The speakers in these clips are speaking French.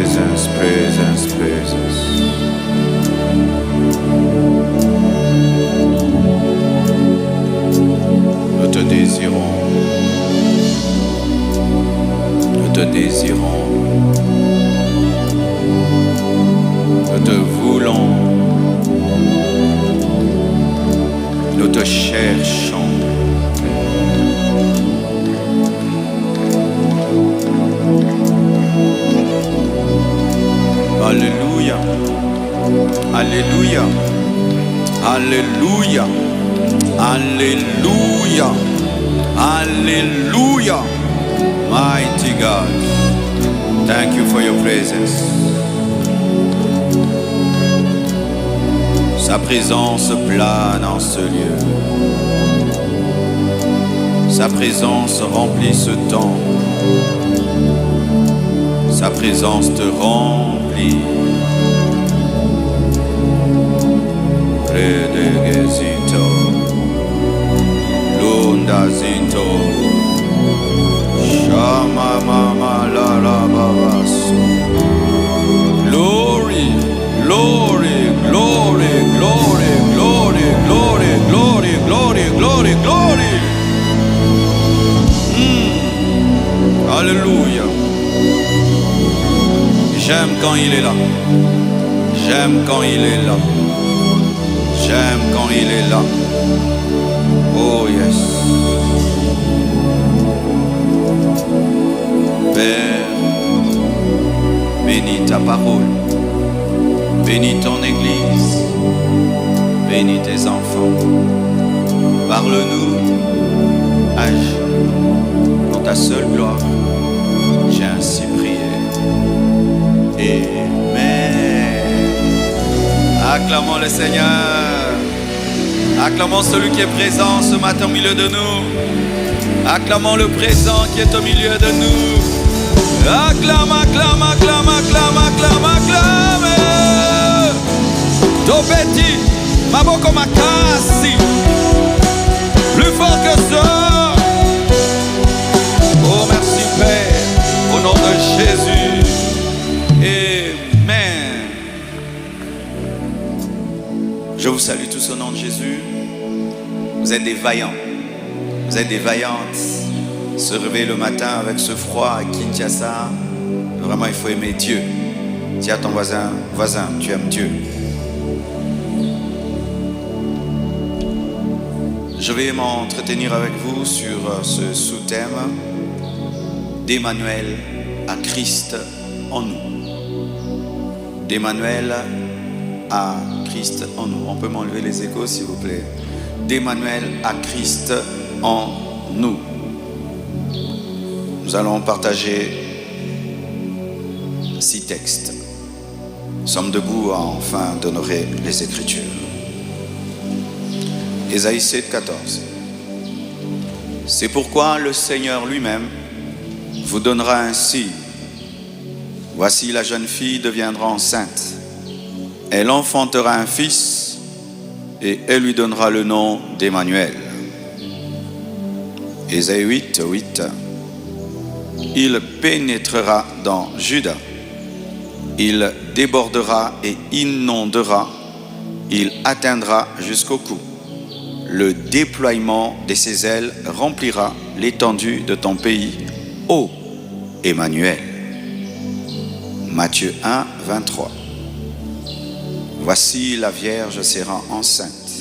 presence, presence, presence. Nous te désirons. Nous te désirons. Nous te voulons. Nous te cherchons. Alléluia. Alléluia. Alléluia. Alléluia. Alléluia. Mighty God. Thank you for your presence. Sa présence plane en ce lieu. Sa présence remplit ce temps. Sa présence te remplit. Redegezito, Lundazinto, Shama Mama Larababaso. Glory, glory, glory, glory, glory, glory, glory, glory, glory, glory. Alléluia. J'aime quand il est là. J'aime quand il est là. J'aime quand il est là. Oh yes. Père, bénis ta parole. Bénis ton Église. Bénis tes enfants. Parle-nous. Agis. Pour ta seule gloire. J'ai ainsi prié. Amen. Acclamons le Seigneur. Acclamons celui qui est présent ce matin au milieu de nous. Acclamons le présent qui est au milieu de nous. Acclame, acclame, acclame, acclame, acclame, acclame. Topeti, maboko makasi. Plus fort que ça. Oh merci Père. Au nom de Jésus. Amen. Je vous salue tous au nom de Jésus. Vous êtes des vaillants. Vous êtes des vaillantes. Se réveiller le matin avec ce froid à Kinshasa. Vraiment, il faut aimer Dieu. Dis à ton voisin, tu aimes Dieu. Je vais m'entretenir avec vous sur ce sous-thème d'Emmanuel à Christ en nous. D'Emmanuel à Christ en nous. On peut m'enlever les échos s'il vous plaît. D'Emmanuel à Christ en nous. Nous allons partager 6 textes. Nous sommes debout afin d'honorer les Écritures. Ésaïe 7, 14. C'est pourquoi le Seigneur lui-même vous donnera un signe. Voici la jeune fille deviendra enceinte. Elle enfantera un fils et elle lui donnera le nom d'Emmanuel. Ésaïe 8, 8. Il pénétrera dans Juda. Il débordera et inondera. Il atteindra jusqu'au cou. Le déploiement de ses ailes remplira l'étendue de ton pays, ô Emmanuel. Matthieu 1, 23. Voici la Vierge sera enceinte.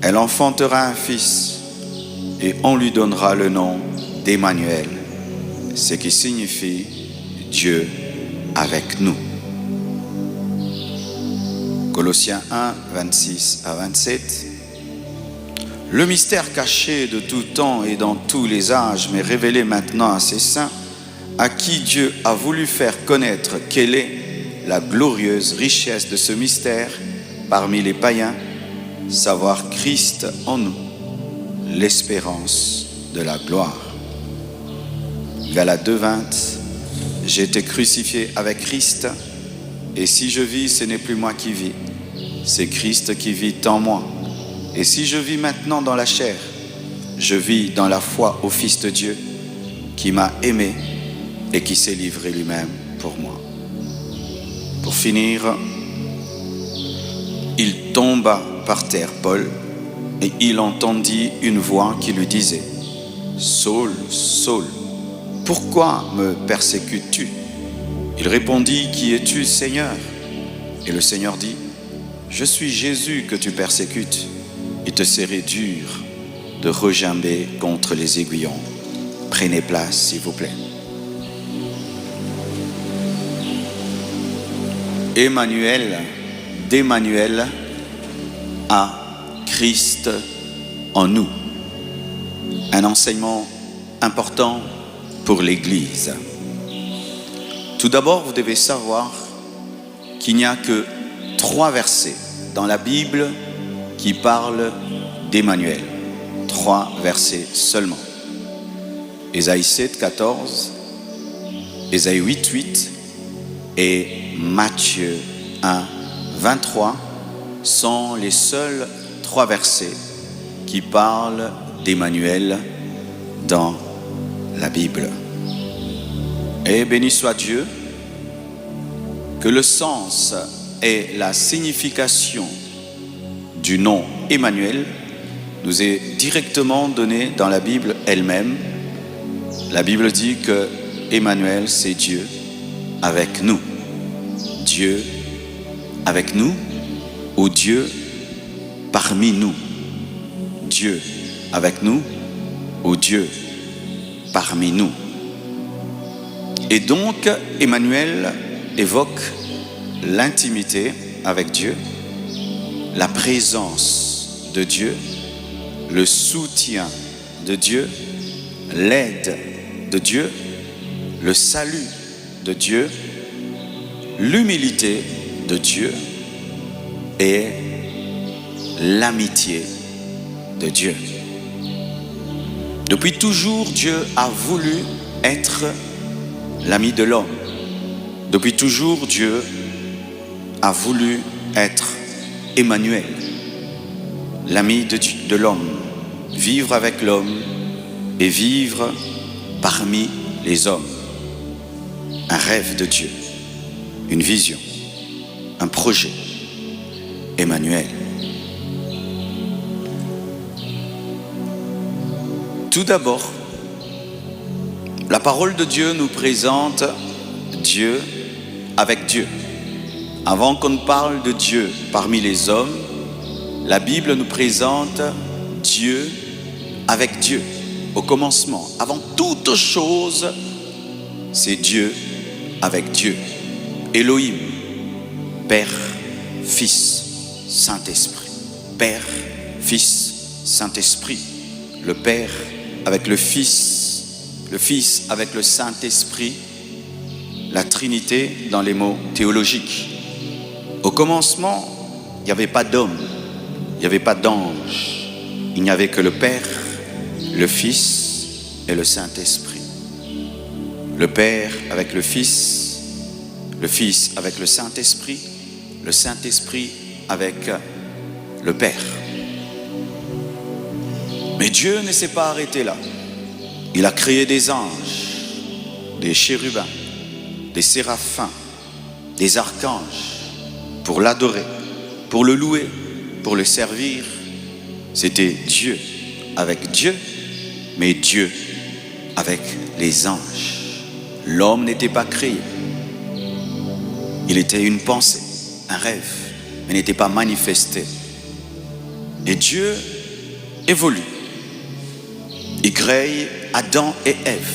Elle enfantera un fils et on lui donnera le nom d'Emmanuel, ce qui signifie Dieu avec nous. Colossiens 1, 26 à 27. Le mystère caché de tout temps et dans tous les âges m'est révélé maintenant à ses saints, à qui Dieu a voulu faire connaître quelle est la glorieuse richesse de ce mystère parmi les païens, savoir Christ en nous, l'espérance de la gloire. Galates 2, 20. J'ai été crucifié avec Christ, et si je vis, ce n'est plus moi qui vis, c'est Christ qui vit en moi. Et si je vis maintenant dans la chair, je vis dans la foi au Fils de Dieu, qui m'a aimé et qui s'est livré lui-même pour moi. Pour finir, il tomba par terre, Paul, et il entendit une voix qui lui disait, « Saul, Saul, pourquoi me persécutes-tu » Il répondit, « Qui es-tu, Seigneur » Et le Seigneur dit, « Je suis Jésus que tu persécutes. Il te serait dur de regimber contre les aiguillons. Prenez place, s'il vous plaît. » Emmanuel, d'Emmanuel à Christ en nous. Un enseignement important pour l'Église. Tout d'abord, vous devez savoir qu'il n'y a que 3 versets dans la Bible qui parlent d'Emmanuel. 3 versets seulement. Ésaïe 7, 14, Ésaïe 8, 8 et Matthieu 1, 23 sont les seuls 3 versets qui parlent d'Emmanuel dans la Bible. Et béni soit Dieu que le sens et la signification du nom Emmanuel nous est directement donné dans la Bible elle-même. La Bible dit que Emmanuel, c'est Dieu avec nous. Dieu avec nous ou Dieu parmi nous. Dieu avec nous ou Dieu parmi nous. Et donc, Emmanuel évoque l'intimité avec Dieu, la présence de Dieu, le soutien de Dieu, l'aide de Dieu, le salut de Dieu, l'humilité de Dieu et l'amitié de Dieu. Depuis toujours, Dieu a voulu être l'ami de l'homme. Depuis toujours, Dieu a voulu être Emmanuel, l'ami de l'homme, vivre avec l'homme et vivre parmi les hommes. Un rêve de Dieu, une vision, un projet. Emmanuel. Tout d'abord, la parole de Dieu nous présente Dieu avec Dieu. Avant qu'on ne parle de Dieu parmi les hommes, la Bible nous présente Dieu avec Dieu. Au commencement, avant toute chose, c'est Dieu avec Dieu. Elohim, Père, Fils, Saint-Esprit. Père, Fils, Saint-Esprit. Le Père avec le Fils avec le Saint-Esprit, la Trinité dans les mots théologiques. Au commencement, il n'y avait pas d'homme, il n'y avait pas d'ange, il n'y avait que le Père, le Fils et le Saint-Esprit. Le Père avec le Fils avec le Saint-Esprit avec le Père. Mais Dieu ne s'est pas arrêté là. Il a créé des anges, des chérubins, des séraphins, des archanges pour l'adorer, pour le louer, pour le servir. C'était Dieu avec Dieu, mais Dieu avec les anges. L'homme n'était pas créé. Il était une pensée, un rêve, mais n'était pas manifesté. Et Dieu évolue. Il crée Adam et Ève.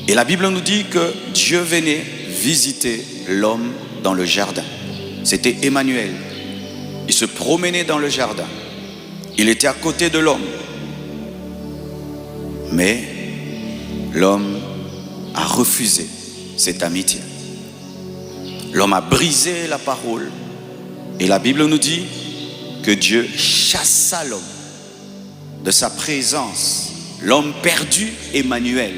Et la Bible nous dit que Dieu venait visiter l'homme dans le jardin. C'était Emmanuel. Il se promenait dans le jardin. Il était à côté de l'homme. Mais l'homme a refusé cette amitié. L'homme a brisé la parole. Et la Bible nous dit que Dieu chassa l'homme de sa présence. L'homme perdu, Emmanuel.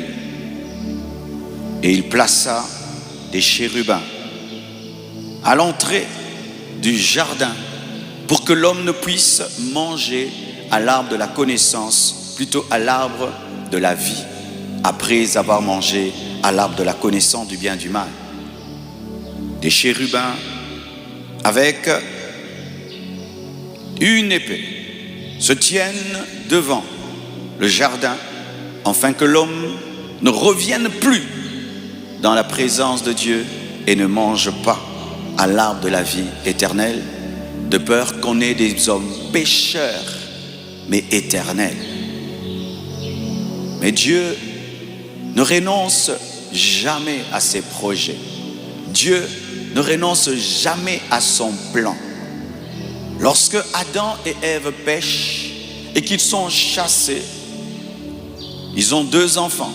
Et il plaça des chérubins à l'entrée du jardin pour que l'homme ne puisse manger à l'arbre de la connaissance, plutôt à l'arbre de la vie, après avoir mangé à l'arbre de la connaissance du bien et du mal. des chérubins avec une épée se tiennent devant le jardin afin que l'homme ne revienne plus dans la présence de Dieu et ne mange pas à l'arbre de la vie éternelle, de peur qu'on ait des hommes pécheurs mais éternels. Mais Dieu ne renonce jamais à ses projets. Dieu ne renonce jamais à son plan. Lorsque Adam et Ève pêchent et qu'ils sont chassés, ils ont 2 enfants,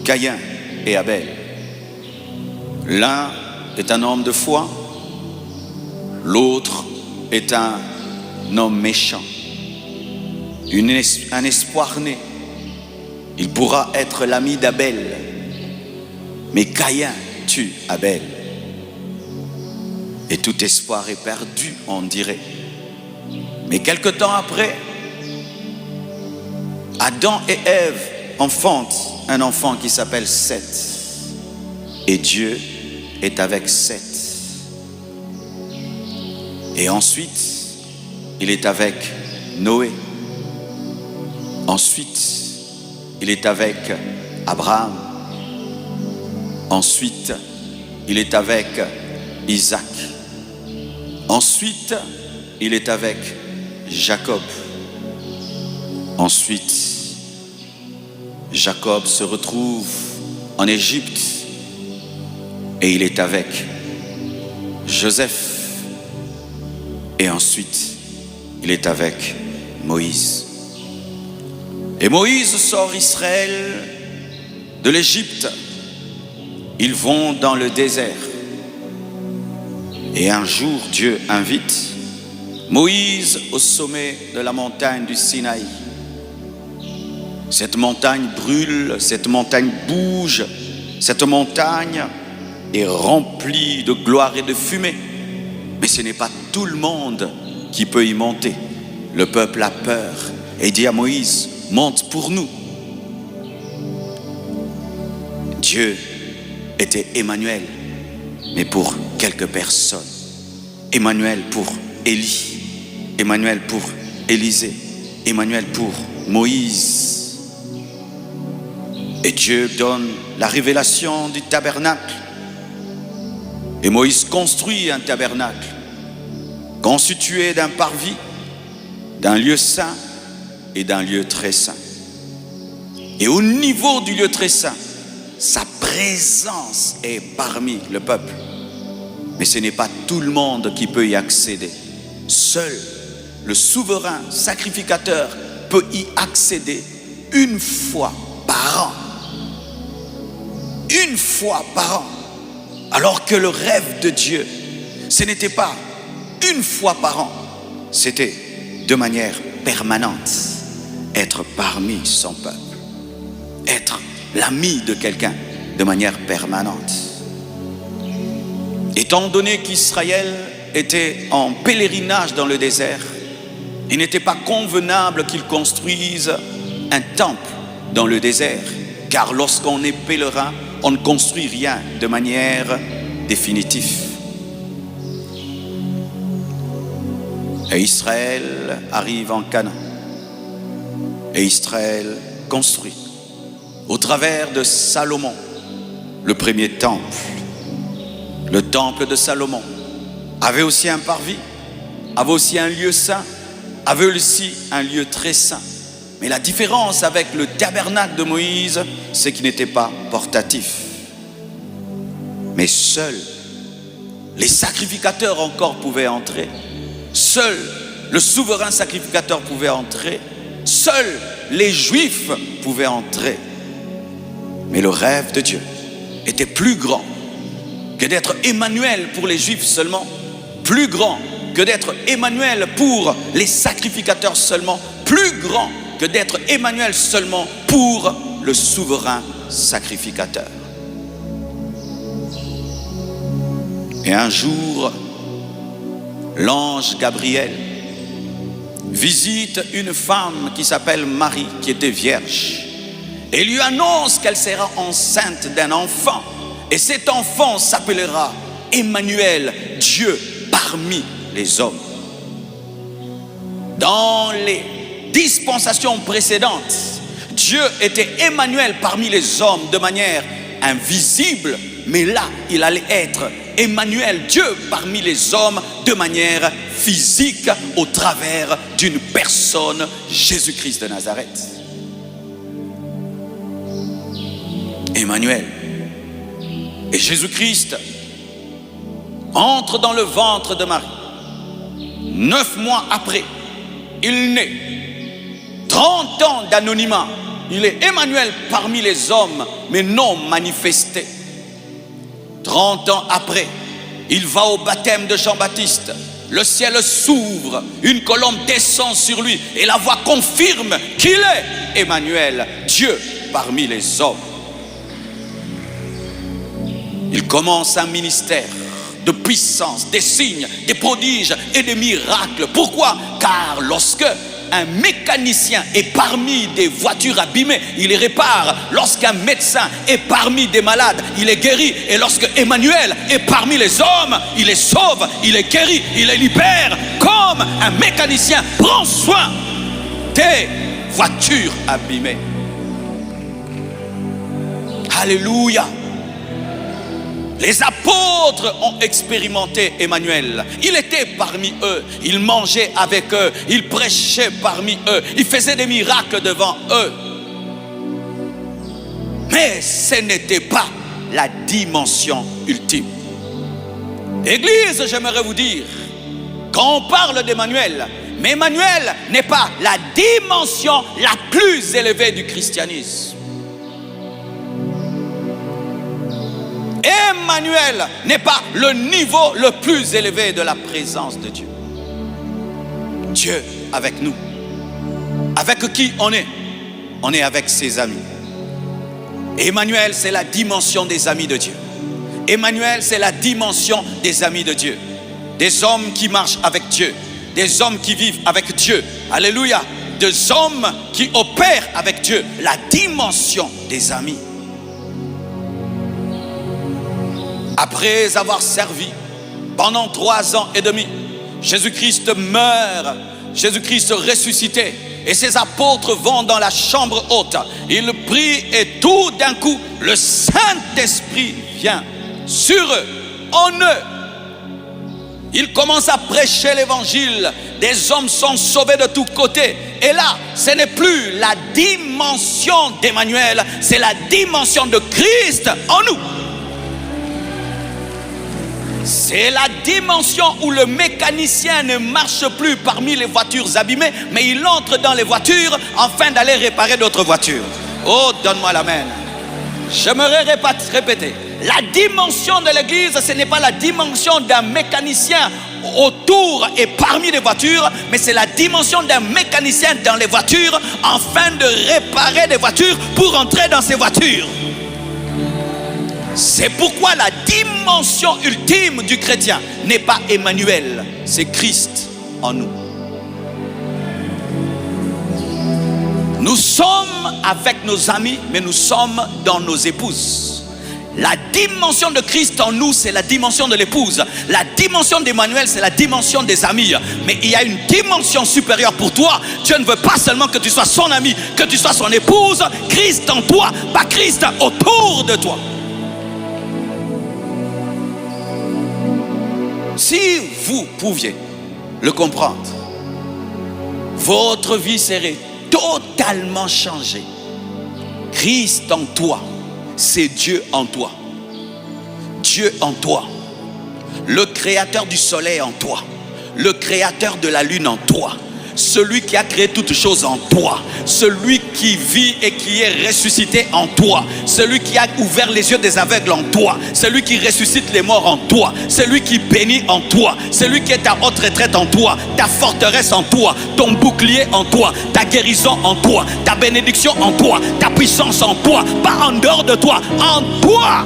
Caïn et Abel. L'un est un homme de foi, l'autre est un homme méchant. Un espoir né. Il pourra être l'ami d'Abel, mais Caïn tue Abel. Et tout espoir est perdu, on dirait. Mais quelque temps après, Adam et Ève enfantent un enfant qui s'appelle Seth. Et Dieu est avec Seth. Et ensuite, il est avec Noé. Ensuite, il est avec Abraham. Ensuite, il est avec Isaac. Ensuite, il est avec Jacob. Ensuite, Jacob se retrouve en Égypte et il est avec Joseph. Et ensuite, il est avec Moïse. Et Moïse sort Israël de l'Égypte. Ils vont dans le désert. Et un jour, Dieu invite Moïse au sommet de la montagne du Sinaï. Cette montagne brûle, cette montagne bouge, cette montagne est remplie de gloire et de fumée. Mais ce n'est pas tout le monde qui peut y monter. Le peuple a peur et dit à Moïse, monte pour nous. Dieu était Emmanuel, mais pour quelques personnes. Emmanuel pour Élie, Emmanuel pour Élisée, Emmanuel pour Moïse. Et Dieu donne la révélation du tabernacle. Et Moïse construit un tabernacle constitué d'un parvis, d'un lieu saint et d'un lieu très saint. Et au niveau du lieu très saint, sa présence est parmi le peuple. Mais ce n'est pas tout le monde qui peut y accéder. Seul le souverain sacrificateur peut y accéder une fois par an. Une fois par an. Alors que le rêve de Dieu, ce n'était pas une fois par an, c'était de manière permanente. Être parmi son peuple. Être l'ami de quelqu'un de manière permanente. Étant donné qu'Israël était en pèlerinage dans le désert, il n'était pas convenable qu'il construise un temple dans le désert, car lorsqu'on est pèlerin, on ne construit rien de manière définitive. Et Israël arrive en Canaan. Et Israël construit, au travers de Salomon, le premier temple. Le temple de Salomon avait aussi un parvis, avait aussi un lieu saint, avait aussi un lieu très saint. Mais la différence avec le tabernacle de Moïse, c'est qu'il n'était pas portatif. Mais seuls les sacrificateurs encore pouvaient entrer. Seul le souverain sacrificateur pouvait entrer. Seuls les Juifs pouvaient entrer. Mais le rêve de Dieu était plus grand que d'être Emmanuel pour les Juifs seulement, plus grand que d'être Emmanuel pour les sacrificateurs seulement, plus grand que d'être Emmanuel seulement pour le souverain sacrificateur. Et un jour, l'ange Gabriel visite une femme qui s'appelle Marie, qui était vierge, et lui annonce qu'elle sera enceinte d'un enfant, Et cet enfant s'appellera Emmanuel, Dieu parmi les hommes. Dans les dispensations précédentes, Dieu était Emmanuel parmi les hommes de manière invisible, mais là, il allait être Emmanuel, Dieu parmi les hommes de manière physique au travers d'une personne, Jésus-Christ de Nazareth. Emmanuel. Et Jésus-Christ entre dans le ventre de Marie. 9 mois après, il naît. 30 ans d'anonymat. Il est Emmanuel parmi les hommes, mais non manifesté. 30 ans après, il va au baptême de Jean-Baptiste. Le ciel s'ouvre, une colombe descend sur lui et la voix confirme qu'il est Emmanuel, Dieu parmi les hommes. Il commence un ministère de puissance, des signes, des prodiges et des miracles. Pourquoi? Car lorsque un mécanicien est parmi des voitures abîmées, il les répare. Lorsqu'un médecin est parmi des malades, il les guérit. Et lorsque Emmanuel est parmi les hommes, il les sauve, il les guérit, il les libère. Comme un mécanicien prend soin des voitures abîmées. Alléluia. Les apôtres ont expérimenté Emmanuel. Il était parmi eux, il mangeait avec eux, il prêchait parmi eux, il faisait des miracles devant eux. Mais ce n'était pas la dimension ultime. Église, j'aimerais vous dire, quand on parle d'Emmanuel, mais Emmanuel n'est pas la dimension la plus élevée du christianisme. Emmanuel n'est pas le niveau le plus élevé de la présence de Dieu. Dieu avec nous. Avec qui on est? On est avec ses amis. Emmanuel, c'est la dimension des amis de Dieu. Emmanuel, c'est la dimension des amis de Dieu. Des hommes qui marchent avec Dieu. Des hommes qui vivent avec Dieu. Alléluia. Des hommes qui opèrent avec Dieu. La dimension des amis. Après avoir servi pendant 3 ans et demi, Jésus-Christ meurt, Jésus-Christ ressuscité, et ses apôtres vont dans la chambre haute. Ils prient et tout d'un coup, le Saint-Esprit vient sur eux, en eux. Ils commencent à prêcher l'évangile. Des hommes sont sauvés de tous côtés. Et là, ce n'est plus la dimension d'Emmanuel, c'est la dimension de Christ en nous. C'est la dimension où le mécanicien ne marche plus parmi les voitures abîmées, mais il entre dans les voitures afin d'aller réparer d'autres voitures. Oh, donne-moi l'amen. J'aimerais répéter. La dimension de l'église, ce n'est pas la dimension d'un mécanicien autour et parmi les voitures, mais c'est la dimension d'un mécanicien dans les voitures afin de réparer des voitures pour entrer dans ces voitures. C'est pourquoi la dimension ultime du chrétien n'est pas Emmanuel, c'est Christ en nous. Nous sommes avec nos amis, mais nous sommes dans nos épouses. La dimension de Christ en nous, c'est la dimension de l'épouse. La dimension d'Emmanuel, c'est la dimension des amis. Mais il y a une dimension supérieure pour toi. Dieu ne veut pas seulement que tu sois son ami, que tu sois son épouse. Christ en toi, pas Christ autour de toi. Si vous pouviez le comprendre, votre vie serait totalement changée. Christ en toi, c'est Dieu en toi. Dieu en toi. Le créateur du soleil en toi. Le créateur de la lune en toi. Celui qui a créé toutes choses en toi. Celui qui vit et qui est ressuscité en toi. Celui qui a ouvert les yeux des aveugles en toi. Celui qui ressuscite les morts en toi. Celui qui bénit en toi. Celui qui est ta haute retraite en toi. Ta forteresse en toi. Ton bouclier en toi. Ta guérison en toi. Ta bénédiction en toi. Ta puissance en toi. Pas en dehors de toi. En toi.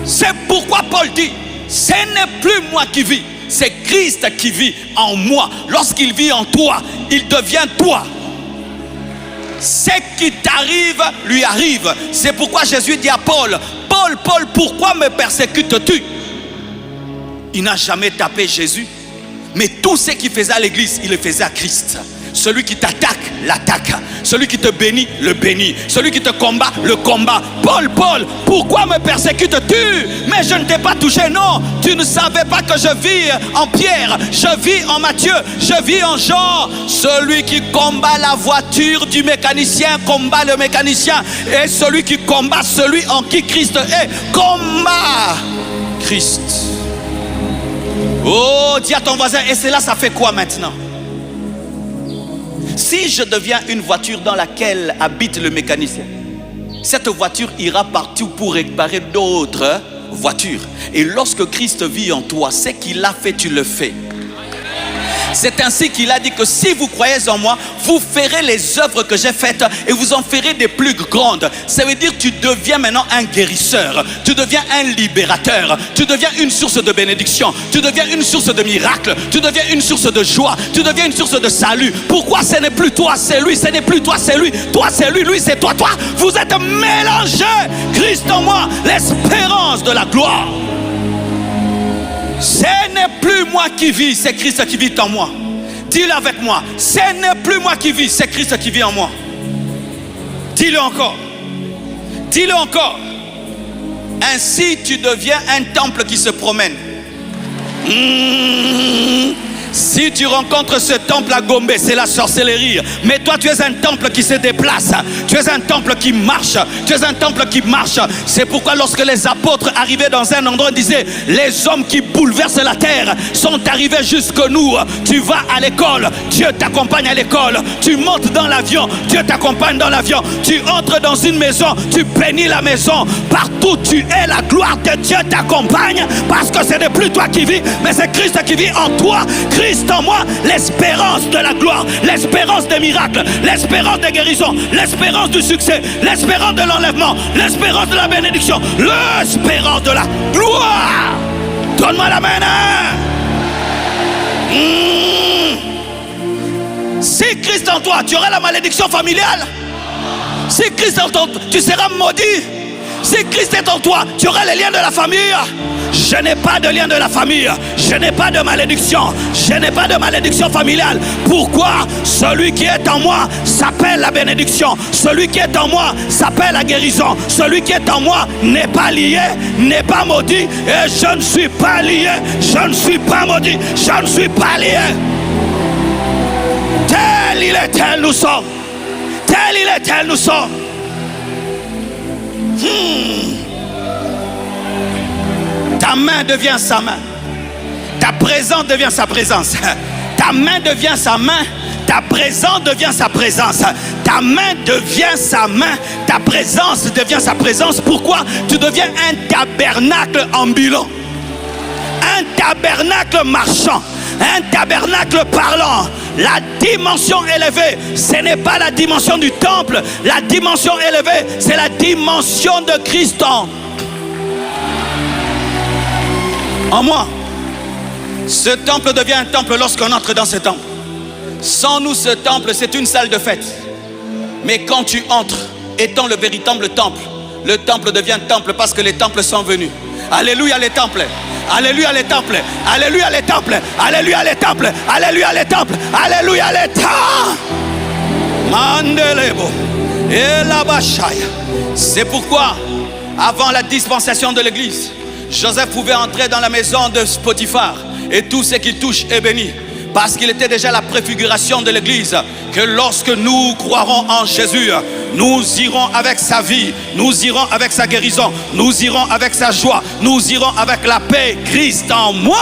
C'est pourquoi Paul dit, ce n'est plus moi qui vis. C'est Christ qui vit en moi. Lorsqu'il vit en toi, il devient toi. Ce qui t'arrive, lui arrive. C'est pourquoi Jésus dit à Paul, Paul, Paul, pourquoi me persécutes-tu? Il n'a jamais tapé Jésus. Mais tout ce qu'il faisait à l'église, il le faisait à Christ. Celui qui t'attaque, l'attaque. Celui qui te bénit, le bénit. Celui qui te combat, le combat. Paul, Paul, pourquoi me persécutes-tu? Mais je ne t'ai pas touché. Non, tu ne savais pas que je vis en Pierre, je vis en Matthieu, je vis en Jean. Celui qui combat la voiture du mécanicien combat le mécanicien. Et celui qui combat celui en qui Christ est, combat Christ. Oh, dis à ton voisin, et cela, ça fait quoi maintenant? Si je deviens une voiture dans laquelle habite le mécanicien, cette voiture ira partout pour réparer d'autres voitures. Et lorsque Christ vit en toi, ce qu'il a fait, tu le fais. C'est ainsi qu'il a dit que si vous croyez en moi, vous ferez les œuvres que j'ai faites et vous en ferez des plus grandes. Ça veut dire que tu deviens maintenant un guérisseur, tu deviens un libérateur, tu deviens une source de bénédiction, tu deviens une source de miracle, tu deviens une source de joie, tu deviens une source de salut. Pourquoi? Ce n'est plus toi, c'est lui, ce n'est plus toi, c'est lui, toi c'est lui, lui c'est toi, toi. Vous êtes mélangés. Christ en moi, l'espérance de la gloire. Ce n'est plus moi qui vis, c'est Christ qui vit en moi. Dis-le avec moi. Ce n'est plus moi qui vis, c'est Christ qui vit en moi. Dis-le encore. Dis-le encore. Ainsi tu deviens un temple qui se promène. Si tu rencontres ce temple à Gombe, c'est la sorcellerie. Mais toi, tu es un temple qui se déplace. Tu es un temple qui marche. Tu es un temple qui marche. C'est pourquoi lorsque les apôtres arrivaient dans un endroit, ils disaient, les hommes qui bouleversent la terre sont arrivés jusqu'à nous. Tu vas à l'école, Dieu t'accompagne à l'école. Tu montes dans l'avion, Dieu t'accompagne dans l'avion. Tu entres dans une maison, tu bénis la maison. Partout tu es, la gloire de Dieu t'accompagne. Parce que ce n'est plus toi qui vis, mais c'est Christ qui vit en toi. Christ en moi, l'espérance de la gloire, l'espérance des miracles, l'espérance des guérisons, l'espérance du succès, l'espérance de l'enlèvement, l'espérance de la bénédiction, l'espérance de la gloire. Donne-moi la main. Si Christ en toi, tu auras la malédiction familiale. Si Christ en toi, tu seras maudit. Si Christ est en toi, tu auras les liens de la famille. Je n'ai pas de lien de la famille. Je n'ai pas de malédiction. Je n'ai pas de malédiction familiale. Pourquoi? Celui qui est en moi s'appelle la bénédiction. Celui qui est en moi s'appelle la guérison. Celui qui est en moi n'est pas lié, n'est pas maudit. Et je ne suis pas lié. Je ne suis pas maudit. Je ne suis pas lié. Tel il est, tel nous sommes. Tel il est, tel nous sommes. Ta main devient sa main. Ta présence devient sa présence. Ta main devient sa main. Ta présence devient sa présence. Ta main devient sa main. Ta présence devient sa présence. Pourquoi? Tu deviens un tabernacle ambulant. Un tabernacle marchand. Un tabernacle parlant. La dimension élevée, ce n'est pas la dimension du temple. La dimension élevée, c'est la dimension de Christ en moi. Ce temple devient un temple lorsqu'on entre dans ce temple. Sans nous, ce temple, c'est une salle de fête. Mais quand tu entres, étant le véritable temple, le temple devient temple parce que les temples sont venus. Alléluia les temples. Alléluia les temples. Alléluia les temples. Alléluia les temples. Alléluia les temples. Alléluia les temples. Mandelebo. Et la bachaya. C'est pourquoi, avant la dispensation de l'église, Joseph pouvait entrer dans la maison de Potiphar et tout ce qui touche est béni. Parce qu'il était déjà la préfiguration de l'église. Que lorsque nous croirons en Jésus, nous irons avec sa vie, nous irons avec sa guérison, nous irons avec sa joie, nous irons avec la paix. Christ en moi.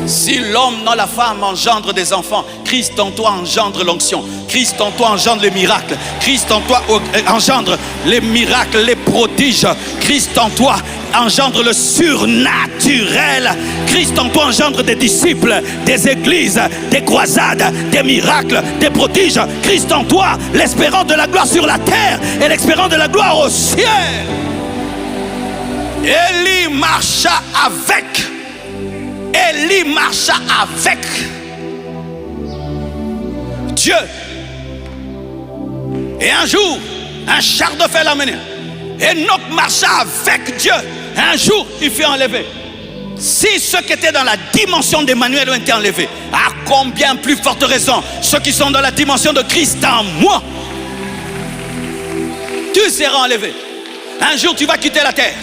Si l'homme, non la femme engendre des enfants, Christ en toi engendre l'onction. Christ en toi engendre les miracles. Christ en toi engendre les miracles, les prodiges. Christ en toi engendre le surnaturel. Christ en toi engendre des disciples, des églises, des croisades, des miracles, des prodiges. Christ en toi, l'espérance de la gloire sur la terre et l'espérance de la gloire au ciel. Élie marcha avec. Élie marcha avec Dieu. Et un jour, Un char de fer l'a mené. Enoch marcha avec Dieu. Un jour, il fut enlevé. Si ceux qui étaient dans la dimension d'Emmanuel ont été enlevés, à combien plus forte raison ceux qui sont dans la dimension de Christ en moi, tu seras enlevé. Un jour tu vas quitter la terre.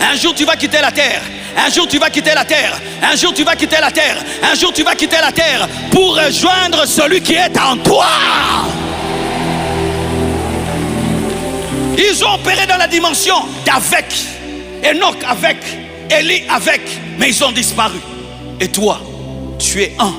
Un jour tu vas quitter la terre. Un jour tu vas quitter la terre. Un jour tu vas quitter la terre. Un jour tu vas quitter la terre pour rejoindre celui qui est en toi. Ils ont opéré dans la dimension d'avec. Enoch avec. Élie avec. Mais ils ont disparu. Et toi, tu es un.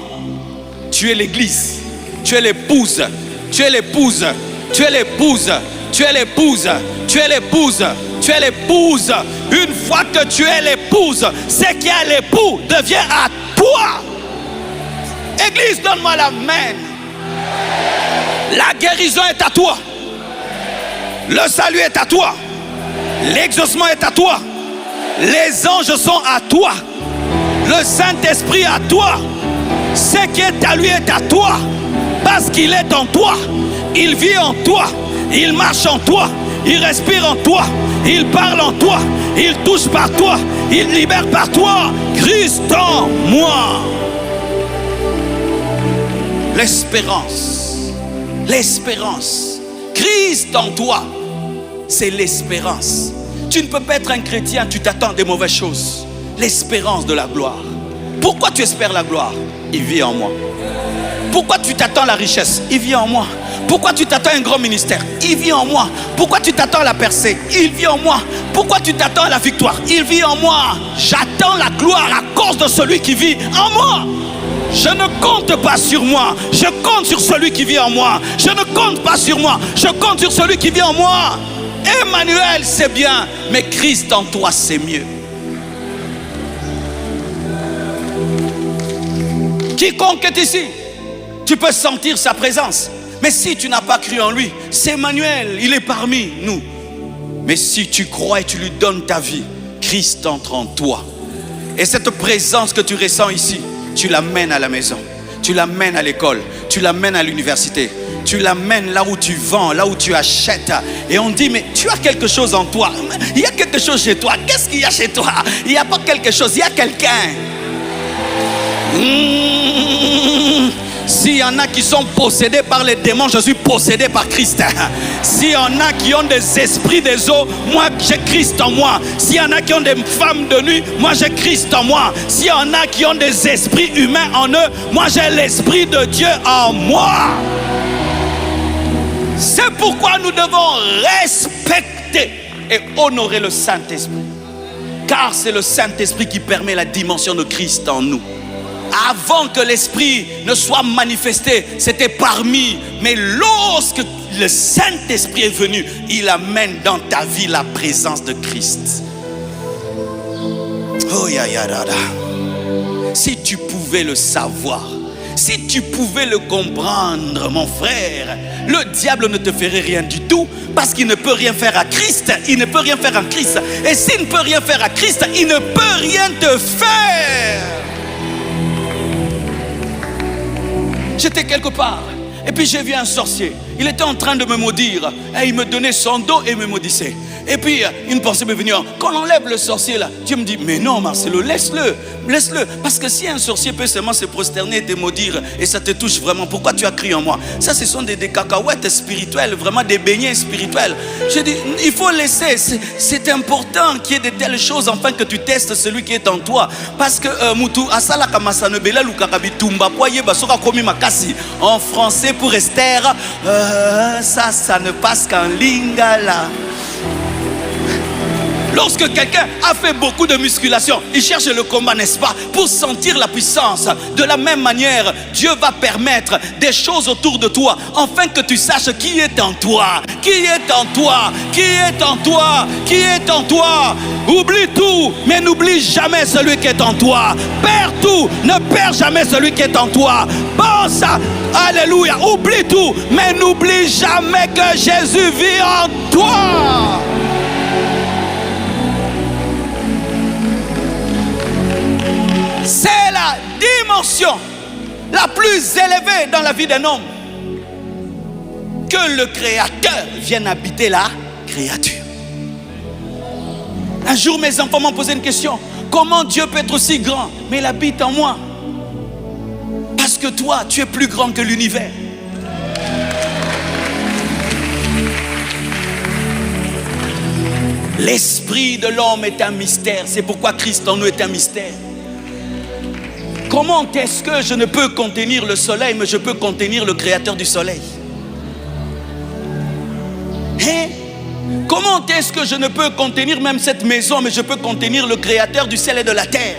Tu es l'église. Tu es l'épouse. Tu es l'épouse. Tu es l'épouse. Tu es l'épouse. Tu es l'épouse. Tu es l'épouse. Une fois que tu es l'épouse, ce qui est l'époux devient à toi. Église, donne-moi la main. La guérison est à toi. Le salut est à toi. L'exaucement est à toi. Les anges sont à toi. Le Saint-Esprit à toi. Ce qui est à lui est à toi. Parce qu'il est en toi. Il vit en toi. Il marche en toi. Il respire en toi. Il parle en toi. Il touche par toi. Il libère par toi. Christ en moi. L'espérance. L'espérance. Christ en toi. C'est l'espérance. Tu ne peux pas être un chrétien, tu t'attends des mauvaises choses. L'espérance de la gloire. Pourquoi tu espères la gloire? Il vit en moi. Pourquoi tu t'attends la richesse? Il vit en moi. Pourquoi tu t'attends un grand ministère? Il vit en moi. Pourquoi tu t'attends la percée? Il vit en moi. Pourquoi tu t'attends la victoire? Il vit en moi. J'attends la gloire à cause de celui qui vit en moi. Je ne compte pas sur moi. Je compte sur celui qui vit en moi. Je ne compte pas sur moi. Je compte sur celui qui vit en moi. Emmanuel, c'est bien, mais Christ en toi, c'est mieux. Quiconque est ici, tu peux sentir sa présence. Mais si tu n'as pas cru en lui, c'est Emmanuel, il est parmi nous. Mais si tu crois et tu lui donnes ta vie, Christ entre en toi. Et cette présence que tu ressens ici, tu l'amènes à la maison, tu l'amènes à l'école, tu l'amènes à l'université. Tu l'amènes là où tu vends, là où tu achètes. Et on dit, mais tu as quelque chose en toi. Il y a quelque chose chez toi. Qu'est-ce qu'il y a chez toi? Il n'y a pas quelque chose, il y a quelqu'un. S'il y en a qui sont possédés par les démons, je suis possédé par Christ. S'il y en a qui ont des esprits des eaux, moi j'ai Christ en moi. S'il y en a qui ont des femmes de nuit, moi j'ai Christ en moi. S'il y en a qui ont des esprits humains en eux, moi j'ai l'esprit de Dieu en moi. C'est pourquoi nous devons respecter et honorer le Saint-Esprit. Car c'est le Saint-Esprit qui permet la dimension de Christ en nous. Avant que l'Esprit ne soit manifesté, c'était parmi. Mais lorsque le Saint-Esprit est venu, il amène dans ta vie la présence de Christ. Oh ya ya da da. Si tu pouvais le savoir, si tu pouvais le comprendre, mon frère, le diable ne te ferait rien du tout parce qu'il ne peut rien faire à Christ. Il ne peut rien faire à Christ. Et s'il ne peut rien faire à Christ, il ne peut rien te faire. J'étais quelque part et puis j'ai vu un sorcier. Il était en train de me maudire et il me donnait son dos et me maudissait. Et puis une pensée m'est venue, quand on enlève le sorcier là, Dieu me dit, mais non Marcelo, laisse-le. Parce que si un sorcier peut seulement se prosterner et te maudire et ça te touche vraiment, pourquoi tu as cru en moi? Ça ce sont des cacahuètes spirituelles, vraiment des beignets spirituels. Je dis, il faut laisser, c'est important qu'il y ait de telles choses afin que tu testes celui qui est en toi. Parce que en français pour Esther, ça ne passe qu'en lingala. Lorsque quelqu'un a fait beaucoup de musculation, il cherche le combat, n'est-ce pas, pour sentir la puissance. De la même manière, Dieu va permettre des choses autour de toi, afin que tu saches qui est en toi. Qui est en toi? Qui est en toi? Qui est en toi? Oublie tout, mais n'oublie jamais celui qui est en toi. Perds tout, ne perds jamais celui qui est en toi. Pense, alléluia, oublie tout, mais n'oublie jamais que Jésus vit en toi. C'est la dimension la plus élevée dans la vie d'un homme. que le Créateur vienne habiter la créature. Un jour, mes enfants m'ont posé une question. Comment Dieu peut être aussi grand, mais il habite en moi? Parce que toi, tu es plus grand que l'univers. L'esprit de l'homme est un mystère. C'est pourquoi Christ en nous est un mystère. Comment est-ce que je ne peux contenir le soleil, mais je peux contenir le créateur du soleil? Hein? Comment est-ce que je ne peux contenir même cette maison, mais je peux contenir le créateur du ciel et de la terre?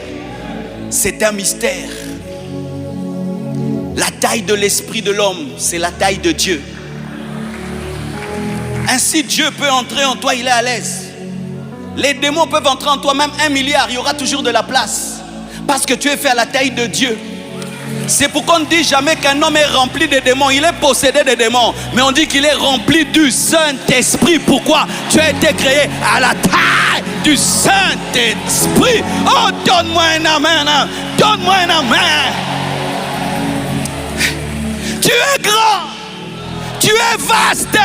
C'est un mystère. La taille de l'esprit de l'homme, c'est la taille de Dieu. Ainsi, Dieu peut entrer en toi, il est à l'aise. Les démons peuvent entrer en toi, même 1 milliard, il y aura toujours de la place. Parce que tu es fait à la taille de Dieu. C'est pourquoi on ne dit jamais qu'un homme est rempli de démons. Il est possédé de démons. Mais on dit qu'il est rempli du Saint-Esprit. Pourquoi? Tu as été créé à la taille du Saint-Esprit. Oh, donne-moi un amen. Hein. Donne-moi un amen. Tu es grand. Tu es vaste.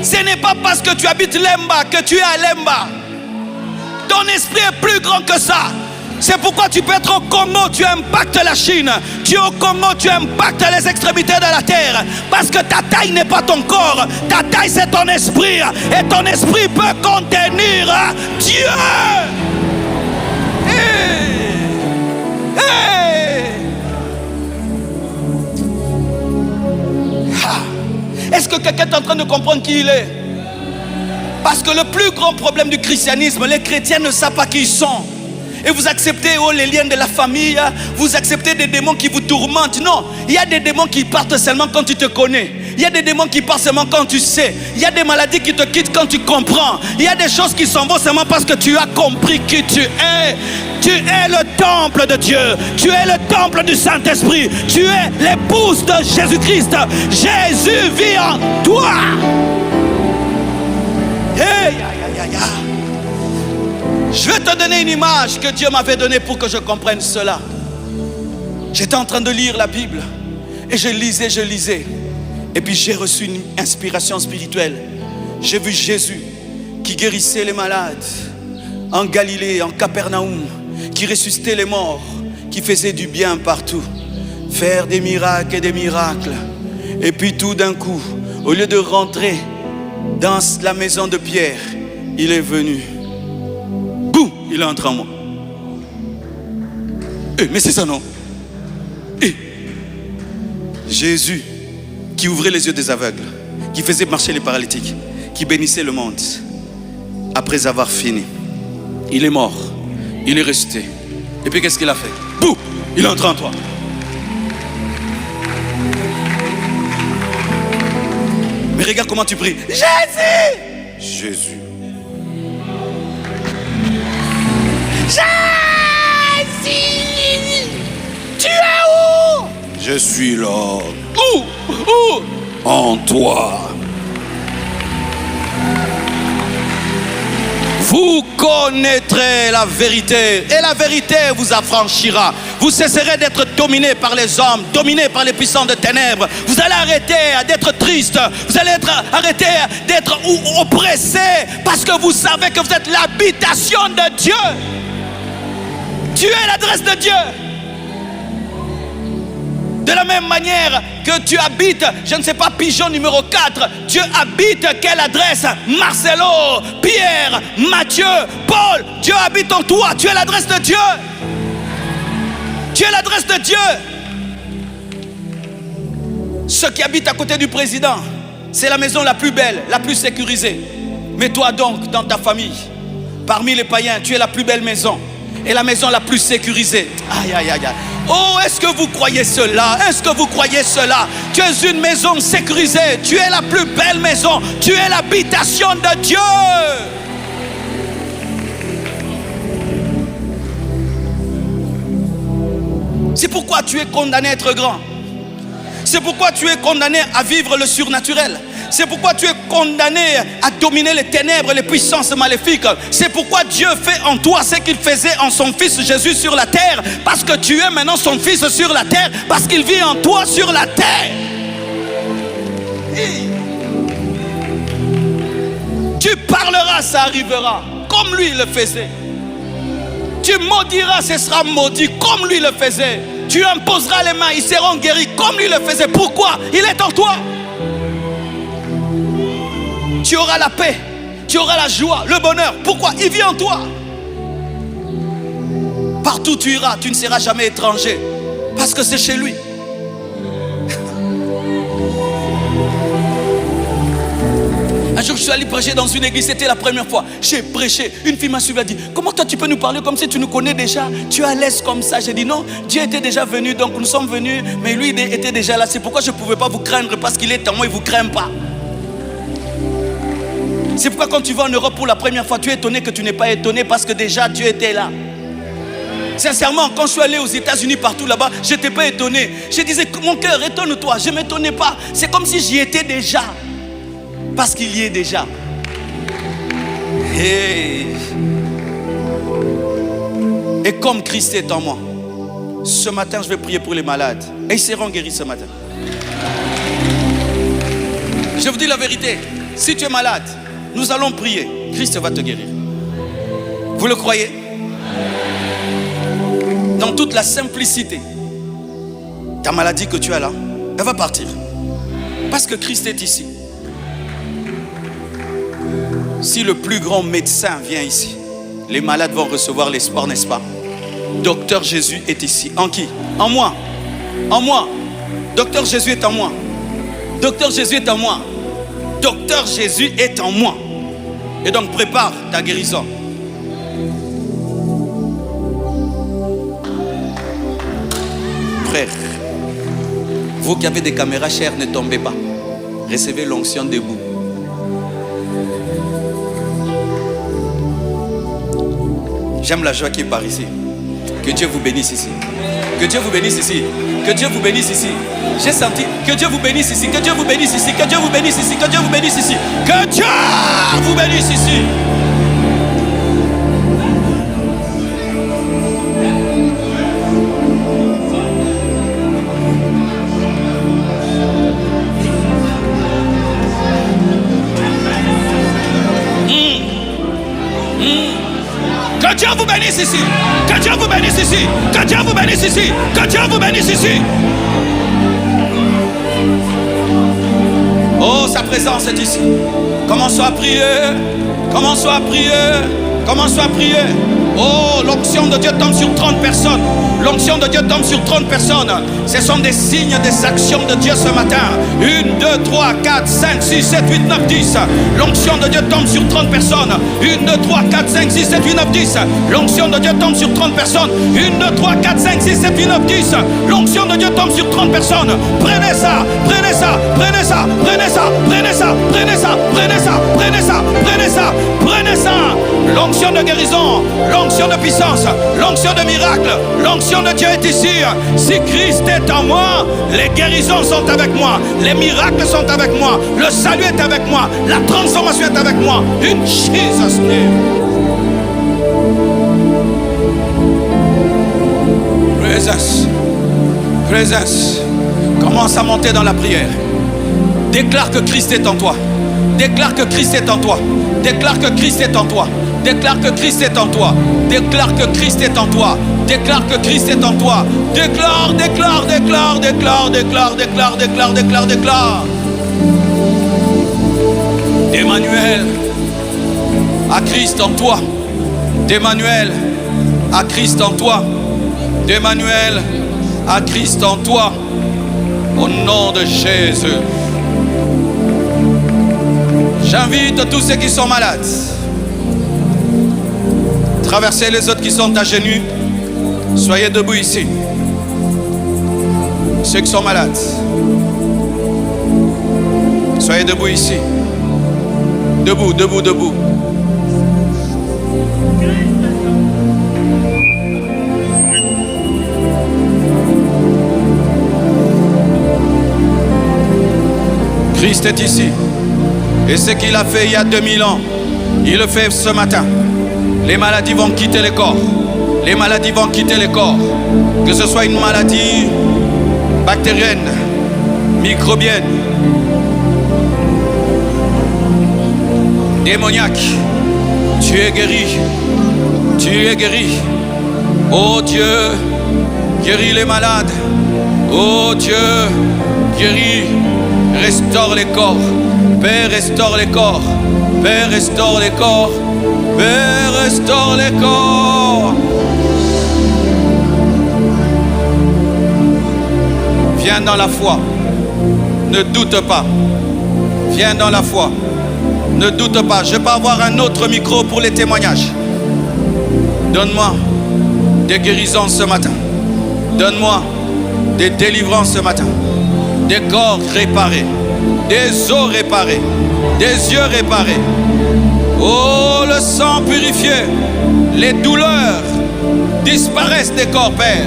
Ce n'est pas parce que tu habites Lemba que tu es à Lemba. Ton esprit est plus grand que ça. C'est pourquoi tu peux être au Congo, tu impactes la Chine. Tu es au Congo, tu impactes les extrémités de la terre. Parce que ta taille n'est pas ton corps. Ta taille, c'est ton esprit. Et ton esprit peut contenir Dieu. Hey. Hey. Est-ce que quelqu'un est en train de comprendre qui il est? Parce que le plus grand problème du christianisme, les chrétiens ne savent pas qui ils sont. Et vous acceptez les liens de la famille, vous acceptez des démons qui vous tourmentent. Non, il y a des démons qui partent seulement quand tu te connais. Il y a des démons qui partent seulement quand tu sais. Il y a des maladies qui te quittent quand tu comprends. Il y a des choses qui s'en vont seulement parce que tu as compris qui tu es. Tu es le temple de Dieu. Tu es le temple du Saint-Esprit. Tu es l'épouse de Jésus-Christ. Jésus vit en toi. Hey, je vais te donner une image que Dieu m'avait donnée pour que je comprenne cela. J'étais en train de lire la Bible et je lisais. Et puis j'ai reçu une inspiration spirituelle. J'ai vu Jésus qui guérissait les malades en Galilée, en Capernaum, qui ressuscitait les morts, qui faisait du bien partout, faire des miracles et des miracles. Et puis tout d'un coup, au lieu de rentrer dans la maison de Pierre, il est venu. Boum, il est entré en moi. Mais c'est ça, non? Jésus qui ouvrait les yeux des aveugles, qui faisait marcher les paralytiques, qui bénissait le monde. Après avoir fini, il est mort, il est ressuscité. Et puis qu'est-ce qu'il a fait? Boum, il est entré en toi. Mais regarde comment tu pries. Jésus! Jésus. Jésus! Tu es où? Je suis là. Où? En toi. Vous connaîtrez la vérité et la vérité vous affranchira. Vous cesserez d'être dominé par les hommes, dominé par les puissants de ténèbres. Vous allez arrêter d'être triste. Vous allez arrêter d'être oppressé parce que vous savez que vous êtes l'habitation de Dieu. Tu es l'adresse de Dieu. De la même manière que tu habites, je ne sais pas, pigeon numéro 4, Dieu habite quelle adresse? Marcelo, Pierre, Matthieu, Paul, Dieu habite en toi, tu es l'adresse de Dieu. Tu es l'adresse de Dieu. Ceux qui habitent à côté du président, c'est la maison la plus belle, la plus sécurisée. Mais toi donc, dans ta famille, parmi les païens, tu es la plus belle maison et la maison la plus sécurisée. Aïe, aïe, aïe, aïe. Oh, est-ce que vous croyez cela? Est-ce que vous croyez cela? Tu es une maison sécurisée. Tu es la plus belle maison. Tu es l'habitation de Dieu. C'est pourquoi tu es condamné à être grand. C'est pourquoi tu es condamné à vivre le surnaturel. C'est pourquoi tu es condamné à dominer les ténèbres, les puissances maléfiques. C'est pourquoi Dieu fait en toi ce qu'il faisait en son Fils Jésus sur la terre. Parce que tu es maintenant son Fils sur la terre. Parce qu'il vit en toi sur la terre. Tu parleras, ça arrivera, comme lui le faisait. Tu maudiras, ce sera maudit, comme lui le faisait. Tu imposeras les mains, ils seront guéris, comme lui le faisait. Pourquoi? Il est en toi. Tu auras la paix, tu auras la joie, le bonheur. Pourquoi? Il vit en toi. Partout où tu iras, tu ne seras jamais étranger, parce que c'est chez lui. Un jour, je suis allé prêcher dans une église, c'était la première fois. J'ai prêché, une fille m'a suivi, elle a dit: comment toi tu peux nous parler comme si tu nous connais déjà? Tu es à l'aise comme ça. J'ai dit: non, Dieu était déjà venu, donc nous sommes venus, mais lui il était déjà là. C'est pourquoi je ne pouvais pas vous craindre, parce qu'il est en moi, il ne vous craint pas. C'est pourquoi quand tu vas en Europe pour la première fois, tu es étonné que tu n'es pas étonné, parce que déjà Dieu était là. Sincèrement, quand je suis allé aux États-Unis, partout là-bas, je n'étais pas étonné. Je disais: mon cœur, étonne-toi. Je ne m'étonnais pas. C'est comme si j'y étais déjà. Parce qu'il y est déjà. Et comme Christ est en moi, ce matin, je vais prier pour les malades. Et ils seront guéris ce matin. Je vous dis la vérité. Si tu es malade, nous allons prier. Christ va te guérir. Vous le croyez? Dans toute la simplicité, ta maladie que tu as là, elle va partir. Parce que Christ est ici. Si le plus grand médecin vient ici, les malades vont recevoir l'espoir, n'est-ce pas? Docteur Jésus est ici. En qui? En moi. En moi. Docteur Jésus est en moi. Docteur Jésus est en moi. Docteur Jésus est en moi. Et donc prépare ta guérison. Frère, vous qui avez des caméras chères, ne tombez pas. Recevez l'onction debout. J'aime la joie qui est par ici. Que Dieu vous bénisse ici. Que Dieu vous bénisse ici. Que Dieu vous bénisse ici. J'ai senti que Dieu vous bénisse ici. Que Dieu vous bénisse ici. Que Dieu vous bénisse ici. Que Dieu vous bénisse ici. Que Dieu vous bénisse ici. Que Dieu vous bénisse ici. Que Dieu vous bénisse ici. Que Dieu vous bénisse ici. Que Dieu vous bénisse ici. Oh, sa présence est ici. Commençons à prier. Commençons à prier. Commençons à prier. Oh, l'onction de Dieu tombe sur 30 personnes. L'onction de Dieu tombe sur 30 personnes. Ce sont des signes, des actions de Dieu ce matin. 1, 2, 3, 4, 5, 6, 7, 8, 9, 10. L'onction de Dieu tombe sur 30 personnes. 1, 2, 3, 4, 5, 6, 7, 8, 9, 10. L'onction de Dieu tombe sur 30 personnes. 1, 2, 3, 4, 5, 6, 7, 8, 9, 10. L'onction de Dieu tombe sur 30 personnes. Prenez ça, prenez ça, prenez ça, prenez ça, prenez ça, prenez ça, prenez ça, prenez ça, prenez ça, prenez ça. L'onction de guérison, l'onction de puissance, l'onction de miracle, l'onction de Dieu est ici. Si Christ est en moi, les guérisons sont avec moi, les miracles sont avec moi, le salut est avec moi, la transformation est avec moi. In Jesus' name. Présence, présence. Commence à monter dans la prière. Déclare que Christ est en toi. Déclare que Christ est en toi. Déclare que Christ est en toi. Déclare que Christ est en toi. Déclare que Christ est en toi. Déclare que Christ est en toi. Déclare, déclare, déclare, déclare, déclare, déclare, déclare, déclare, déclare. D'Emmanuel à Christ en toi. D'Emmanuel à Christ en toi. D'Emmanuel à Christ en toi. Au nom de Jésus. J'invite tous ceux qui sont malades. Traversez les autres qui sont à genoux. Soyez debout ici. Ceux qui sont malades. Soyez debout ici. Debout, debout, debout. Christ est ici. Et ce qu'il a fait il y a 2000 ans, il le fait ce matin. Les maladies vont quitter les corps. Les maladies vont quitter les corps. Que ce soit une maladie bactérienne, microbienne, démoniaque, tu es guéri. Tu es guéri. Oh Dieu, guéris les malades. Oh Dieu, guéris, restaure les corps. Père, restaure les corps. Père, restaure les corps. Père, restaure les corps. Viens dans la foi. Ne doute pas. Viens dans la foi. Ne doute pas. Je peux avoir un autre micro pour les témoignages. Donne-moi des guérisons ce matin. Donne-moi des délivrances ce matin. Des corps réparés. Des os réparés. Des yeux réparés. Oh, le sang purifié. Les douleurs disparaissent des corps, Père.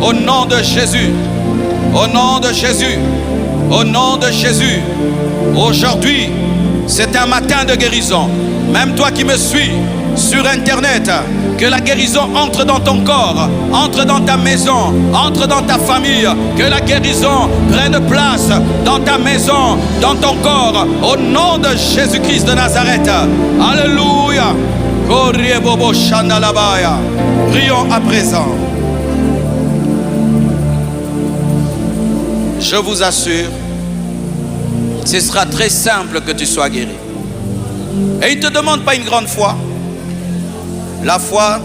Au nom de Jésus. Au nom de Jésus. Au nom de Jésus. Aujourd'hui, c'est un matin de guérison. Même toi qui me suis sur Internet, que la guérison entre dans ton corps, entre dans ta maison, entre dans ta famille. Que la guérison prenne place dans ta maison, dans ton corps. Au nom de Jésus-Christ de Nazareth. Alléluia. Prions à présent. Je vous assure, ce sera très simple que tu sois guéri. Et il ne te demande pas une grande foi. La foi